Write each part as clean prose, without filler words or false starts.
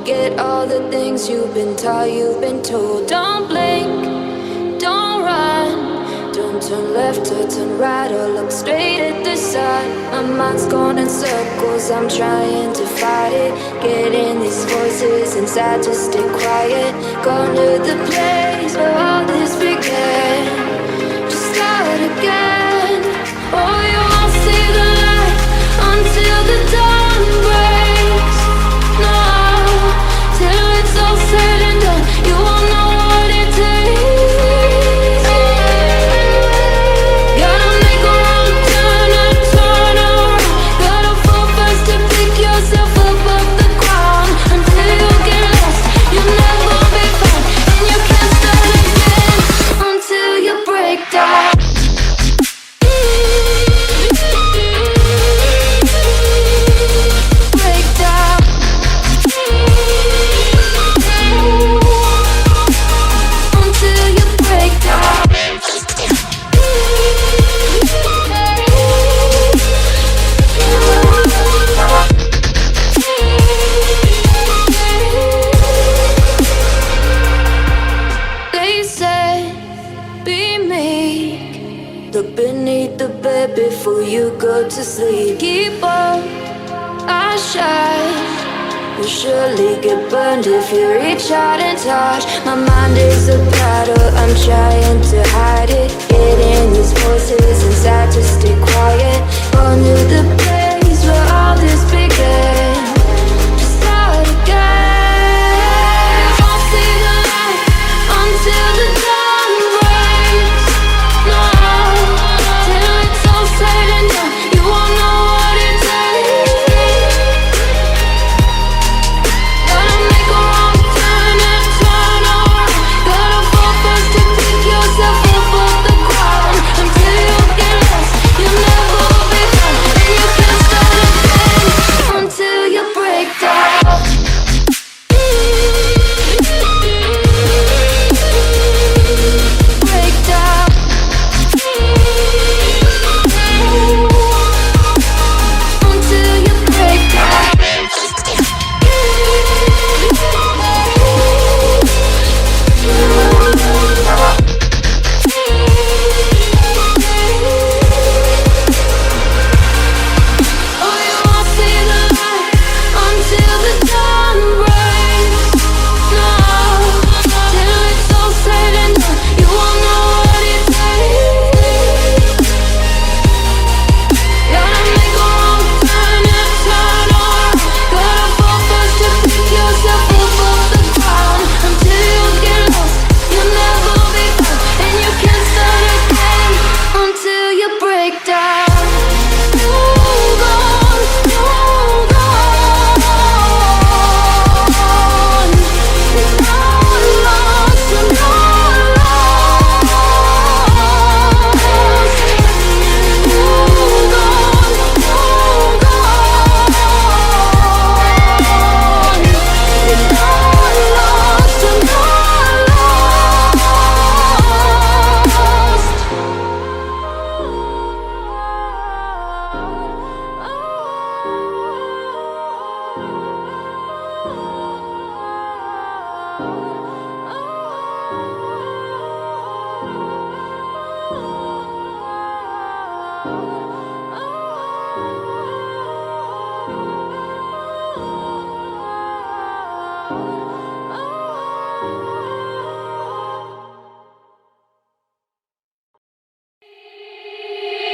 forget all the things you've been taught, you've been told. Don't blink, don't run, don't turn left or turn right or look straight at the sun. My mind's going in circles, I'm trying to fight it. Getting these voices inside to stay quiet. Gone to the place where all this began. Just start again. Oh, you won't see the light until the dawn breaks. No, till it's all said and done, you won't know what it takes. Gotta make a wrong turn and turn around. Gotta fall first to pick yourself up off the ground. Until you get lost, you'll never be found. And you can't start again until you break down. Look beneath the bed before you go to sleep. Keep on, I shine. You'll surely get burned if you reach out and touch. My mind is a battle, I'm trying to hide it. Getting these voices inside to stay quiet. Gone to the place where all this began. Just start again. Won't see the light until the dawn breaks. No, till it's all said and done, you won't know what it takes. Gotta make a wrong turn and turn around. Gotta fall first to pick yourself up off the ground. Until you get lost, you'll never be found. And you can't start again until you break down. Break down. Until you break down. Oh, you won't see the light until the dawn breaks. No, till it's all said and done, you won't know what it takes. Gotta make a wrong turn and turn around. Gotta fall first to pick yourself up off the ground. Until you get lost, you'll never be found. And you can't start again until you break down. Hold on, hold on. It's not lost, you're not lost. Hold on, hold on. It's not lost, you're not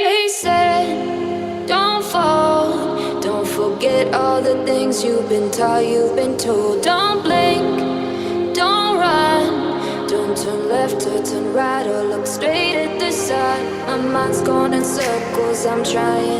They said, don't fall, don't forget all the things you've been taught, you've been told. Don't blink, don't run, don't turn left or turn right or look straight at the sun. My mind's going in circles, I'm trying